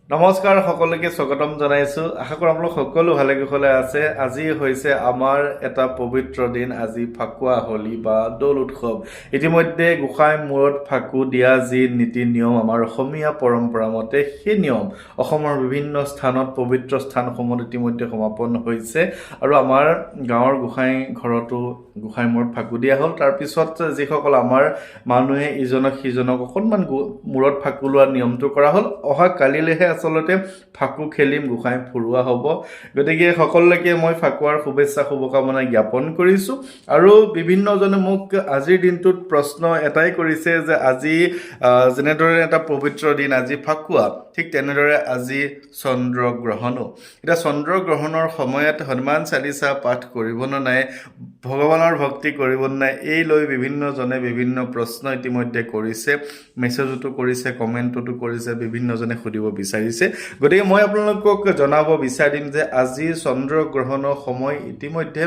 নমস্কাৰ সকলোকে স্বাগতম জনাইছো আশা কৰো আপোনালোক সকলো ভালে কুশলে আছে আজি হৈছে আমাৰ এটা পবিত্ৰ দিন আজি ফাকুৱা হোলী বা দোল উৎসৱ ইতিমধ্যে গোসাই মূৰত ফাকু দিয়া যি নীতি নিয়ম আমাৰ অসমীয়া পৰম্পৰা মতে সেই নিয়ম অসমৰ বিভিন্ন স্থানত পবিত্ৰ স্থানসমূহত ইতিমধ্যে সমাপন হৈছে আৰু আমাৰ গাঁৱৰ গোসাই ঘৰতো গোসাই মূৰত ফাকু দিয়া হ'ল তাৰ পিছত যিসকল আমাৰ মানুহে ইজনক সিজনক অকণমান মূৰত ফাকু লোৱা নিয়মটো কৰা হ'ল অহা কালিলৈহে আচলতে ফাকু খেলিম গোসাই ফুৰুৱা হ'ব গতিকে সকলোকে মই ফাকুৱাৰ শুভেচ্ছা শুভকামনা জ্ঞাপন কৰিছো আৰু বিভিন্নজনে মোক আজিৰ দিনটোত প্ৰশ্ন এটাই কৰিছে যে আজি যেনেদৰে এটা পবিত্ৰ দিন আজি ফাকুৱা ঠিক তেনেদৰে আজি চন্দ্ৰগ্ৰহণো এটা চন্দ্ৰগ্ৰহণৰ সময়ত হনুমান চালিসা পাঠ কৰিব নে নাই ভগৱানৰ ভক্তি কৰিব নে নাই এই লৈ বিভিন্নজনে বিভিন্ন প্ৰশ্ন ইতিমধ্যে কৰিছে মেছেজটো কৰিছে কমেন্টটো কৰিছে বিভিন্নজনে সুধিব বিচাৰিছে গতিকে মই আপোনালোকক জনাব বিচাৰিম যে আজি চন্দ্ৰগ্ৰহণৰ সময় ইতিমধ্যে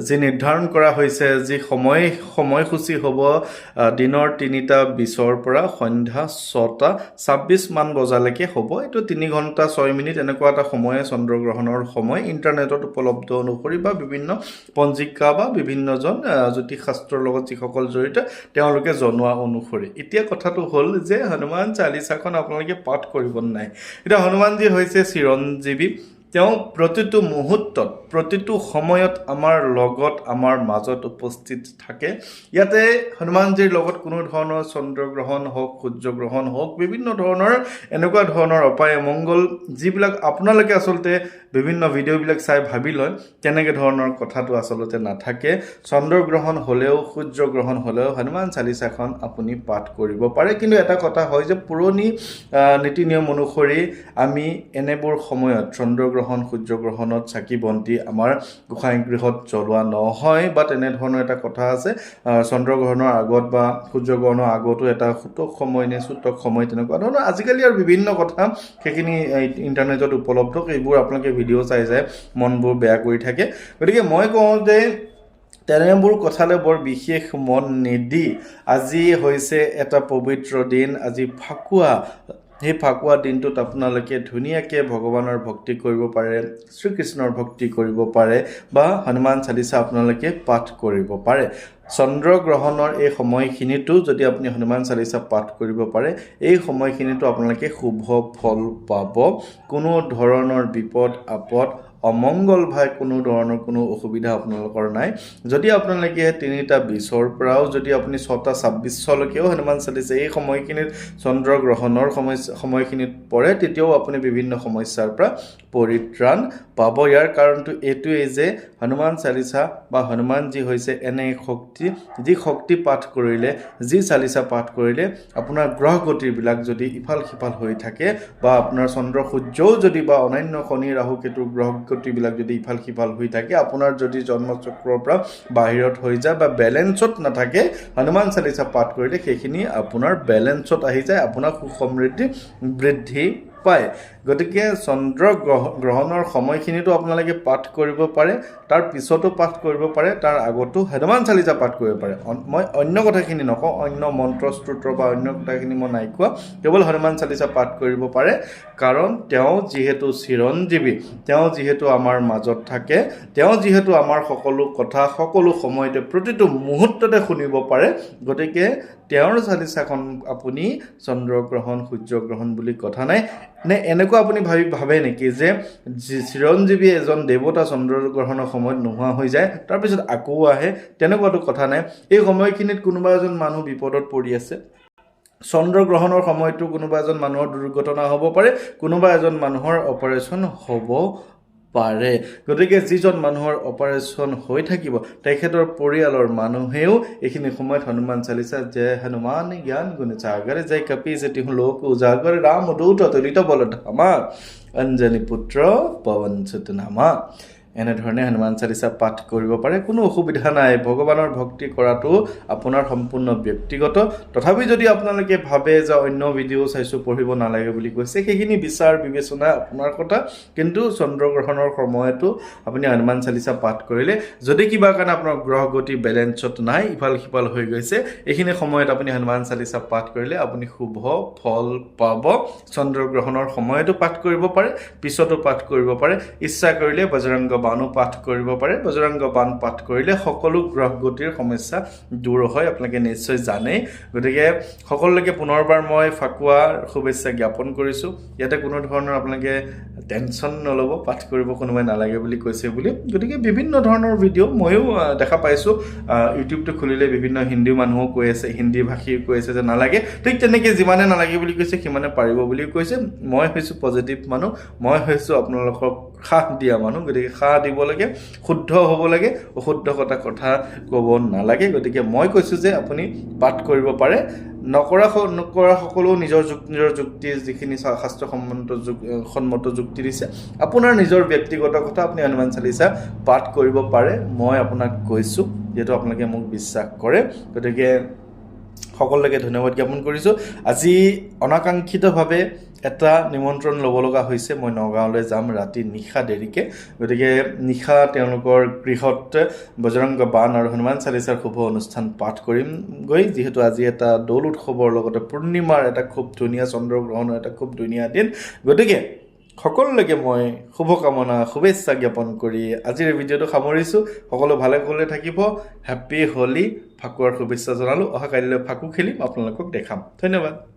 যি নিৰ্ধাৰণ কৰা হৈছে যি সময়সূচী হ'ব দিনৰ 3:20 পৰা সন্ধ্যা 6:26 মান বজালৈকে হ'ব এইটো 3 ঘণ্টা 6 মিনিট এনেকুৱা এটা সময়ে চন্দ্ৰগ্ৰহণৰ সময় ইন্টাৰনেটত উপলব্ধ অনুসৰি বা বিভিন্ন পঞ্জিকা বা বিভিন্নজন জ্যোতিষ শাস্ত্ৰৰ লগত যিসকল জড়িত তেওঁলোকে জনোৱা অনুসৰি এতিয়া কথাটো হ'ল যে হনুমান চালিসাখন আপোনালোকে পাঠ কৰিব নাই এটা হনুমানজী হৈছে চিৰঞ্জীৱী তেওঁ প্ৰতিটো মুহূৰ্তত প্ৰতিটো সময়ত আমাৰ লগত আমাৰ মাজত উপস্থিত থাকে ইয়াতে হনুমানজীৰ লগত কোনো ধৰণৰ চন্দ্ৰগ্ৰহণ হওক সূৰ্যগ্ৰহণ হওক বিভিন্ন ধৰণৰ এনেকুৱা ধৰণৰ অপায় মংগল যিবিলাক আপোনালোকে আচলতে বিভিন্ন ভিডিঅ'বিলাক চাই ভাবি লয় তেনেকৈ ধৰণৰ কথাটো আচলতে নাথাকে চন্দ্ৰগ্ৰহণ হ'লেও সূৰ্যগ্ৰহণ হ'লেও হনুমান চালিসাখন আপুনি পাঠ কৰিব পাৰে কিন্তু এটা কথা হয় যে পুৰণি নীতি নিয়ম অনুসৰি আমি এনেবোৰ সময়ত চন্দ্ৰগ্ৰহণ সূৰ্যগ্ৰহণত চাকি বন্তি আমাৰ গোসাঁই গৃহত জ্বলোৱা নহয় বা তেনে ধৰণৰ এটা কথা আছে চন্দ্ৰগ্ৰহণৰ আগত বা সূৰ্যগ্ৰহণৰ আগতো এটা সূতক সময় নে সূতক সময় তেনেকুৱা ধৰণৰ আজিকালি আৰু বিভিন্ন কথা সেইখিনি ইন্টাৰনেটত উপলব্ধ এইবোৰ আপোনালোকে ভিডিঅ' চাই যায় মনবোৰ বেয়া কৰি থাকে গতিকে মই কওঁ যে তেনেবোৰ কথালৈ বৰ বিশেষ মন নিদি আজি হৈছে এটা পবিত্ৰ দিন আজি ফাকুৱা সেই ফাকুৱা দিনটোত আপোনালোকে ধুনীয়াকৈ ভগৱানৰ ভক্তি কৰিব পাৰে শ্ৰীকৃষ্ণৰ ভক্তি কৰিব পাৰে বা হনুমান চালিসা আপোনালোকে পাঠ কৰিব পাৰে চন্দ্ৰগ্ৰহণৰ এই সময়খিনিতো যদি আপুনি হনুমান চালিসা পাঠ কৰিব পাৰে এই সময়খিনিতো আপোনালোকে শুভ ফল পাব কোনো ধৰণৰ বিপদ আপদ অমংগল ভাই কোনো ধৰণৰ কোনো অসুবিধা আপোনালোকৰ নাই যদি আপোনালোকে 3:20 পৰাও যদি আপুনি 6:26 লৈকেও হনুমান চালিসা এই সময়খিনিত চন্দ্ৰগ্ৰহণৰ সময়খিনিত পৰে তেতিয়াও আপুনি বিভিন্ন সমস্যাৰ পৰা পৰিত্ৰাণ পাব ইয়াৰ কাৰণটো এইটোৱেই যে হনুমান চালিসা বা হনুমানজী হৈছে এনে শক্তি যি শক্তি পাঠ কৰিলে যি চালিসা পাঠ কৰিলে আপোনাৰ গ্ৰহ গতিবিলাক যদি ইফাল সিফাল হৈ থাকে বা আপোনাৰ চন্দ্ৰ সূৰ্যও যদি বা অন্যান্য শনি ৰাহু কেতু গ্ৰহ গতিবিলাক যদি ইফাল সিফাল হৈ থাকে আপোনাৰ যদি জন্মচক্ৰৰ পৰা বাহিৰত হৈ যায় বা বেলেন্সত নাথাকে হনুমান চালিসা পাঠ কৰিলে সেইখিনি আপোনাৰ বেলেন্সত আহি যায় আপোনাৰ সুখ সমৃদ্ধি বৃদ্ধি পায় গতিকে চন্দ্ৰগ্ৰহণৰ সময়খিনিতো আপোনালোকে পাঠ কৰিব পাৰে তাৰ পিছতো পাঠ কৰিব পাৰে তাৰ আগতো হনুমান চালিসা পাঠ কৰিব পাৰে মই অন্য কথাখিনি নকওঁ অন্য মন্ত্ৰ স্তোত্ৰ বা অন্য কথাখিনি মই নাই কোৱা কেৱল হনুমান চালিসা পাঠ কৰিব পাৰে কাৰণ তেওঁ যিহেতু চিৰঞ্জীৱী তেওঁ যিহেতু আমাৰ মাজত থাকে তেওঁ যিহেতু আমাৰ সকলো কথা সকলো সময়তে প্ৰতিটো মুহূৰ্ততে শুনিব পাৰে গতিকে তেওঁৰ চালিসাখন আপুনি চন্দ্ৰগ্ৰহণ সূৰ্যগ্ৰহণ বুলি কথা নাই নে এনেকুৱা আপুনি ভাবে নেকি যে চিৰঞ্জীৱী এজন দেৱতা চন্দ্ৰগ্ৰহণৰ সময়ত নোহোৱা হৈ যায় তাৰপিছত আকৌ আহে তেনেকুৱাটো কথা নাই এই সময়খিনিত কোনোবা এজন মানুহ বিপদত পৰি আছে চন্দ্ৰগ্ৰহণৰ সময়তো কোনোবা এজন মানুহৰ দুৰ্ঘটনা হ'ব পাৰে কোনোবা এজন মানুহৰ অপাৰেশ্যন হ'ব পাৰে গতিকে যিজন মানুহৰ অপাৰেশ্যন হৈ থাকিব তেখেতৰ পৰিয়ালৰ মানুহেও এইখিনি সময়ত হনুমান চালিসা জয় হনুমান জ্ঞান গুণ সাগৰ জয় কপি যেতি লোক উজাগৰ ৰাম দূত তুলিত বল ধামা অঞ্জনি পুত্ৰ পৱন সুত নামা এনেধৰণে হনুমান চালিচা পাঠ কৰিব পাৰে কোনো অসুবিধা নাই ভগৱানৰ ভক্তি কৰাটো আপোনাৰ সম্পূৰ্ণ ব্যক্তিগত তথাপি যদি আপোনালোকে ভাবে যে অন্য ভিডিঅ' চাইছো পঢ়িব নালাগে বুলি কৈছে সেইখিনি বিচাৰ বিবেচনা আপোনাৰ কথা কিন্তু চন্দ্ৰগ্ৰহণৰ সময়তো আপুনি হনুমান চালিচা পাঠ কৰিলে যদি কিবা কাৰণে আপোনাৰ গ্ৰহ গতি বেলেঞ্চত নাই ইফাল সিফাল হৈ গৈছে এইখিনি সময়ত আপুনি হনুমান চালিচা পাঠ কৰিলে আপুনি শুভ ফল পাব চন্দ্ৰগ্ৰহণৰ সময়তো পাঠ কৰিব পাৰে পিছতো পাঠ কৰিব পাৰে ইচ্ছা কৰিলে বজৰংগ বাণো পাঠ কৰিব পাৰে বজৰংগ বাণ পাঠ কৰিলে সকলো গ্ৰহ গতিৰ সমস্যা দূৰ হয় আপোনালোকে নিশ্চয় জানে গতিকে সকলোকে পুনৰবাৰ মই ফাকুৱাৰ শুভেচ্ছা জ্ঞাপন কৰিছোঁ ইয়াতে কোনো ধৰণৰ আপোনালোকে টেনশ্যন নল'ব পাঠ কৰিব কোনোবাই নালাগে বুলি কৈছে বুলি গতিকে বিভিন্ন ধৰণৰ ভিডিঅ' ময়ো দেখা পাইছোঁ ইউটিউবটো খুলিলে বিভিন্ন হিন্দী মানুহো কৈ আছে হিন্দী ভাষী কৈ আছে যে নালাগে ঠিক তেনেকৈ যিমানে নালাগে বুলি কৈছে সিমানে পাৰিব বুলি কৈছে মই হৈছোঁ পজিটিভ মানুহ মই হৈছোঁ আপোনালোকক সাহ দিয়া মানুহ গতিকে সাহ দিব লাগে শুদ্ধ হ'ব লাগে অশুদ্ধ কথা ক'ব নালাগে গতিকে মই কৈছোঁ যে আপুনি পাঠ কৰিব পাৰে নকৰা সকলো নিজৰ যুক্তি যিখিনি শাস্ত্ৰসন্মত যুক্তি দিছে আপোনাৰ নিজৰ ব্যক্তিগত কথা আপুনি হনুমান চালিচা পাঠ কৰিব পাৰে মই আপোনাক কৈছোঁ যেহেতু আপোনালোকে মোক বিশ্বাস কৰে গতিকে সকলোকে ধন্যবাদ জ্ঞাপন কৰিছোঁ আজি অনাকাংক্ষিতভাৱে এটা নিমন্ত্ৰণ ল'ব লগা হৈছে মই নগাঁৱলৈ যাম ৰাতি নিশা দেৰিকৈ গতিকে নিশা তেওঁলোকৰ গৃহত বজৰংগ বাণ আৰু হনুমান চালিচাৰ শুভ অনুষ্ঠান পাঠ কৰিম গৈ যিহেতু আজি এটা দৌল উৎসৱৰ লগতে পূৰ্ণিমাৰ এটা খুব ধুনীয়া চন্দ্ৰগ্ৰহণৰ এটা খুব ধুনীয়া দিন গতিকে সকলোকে মই শুভকামনা শুভেচ্ছা জ্ঞাপন কৰি আজিৰ ভিডিঅ'টো সামৰিছোঁ সকলো ভালে কুশলে থাকিব হেপ্পী হোলী ফাকুৱাৰ শুভেচ্ছা জনালোঁ অহা কাইলৈ ফাকু খেলিম আপোনালোকক দেখাম ধন্যবাদ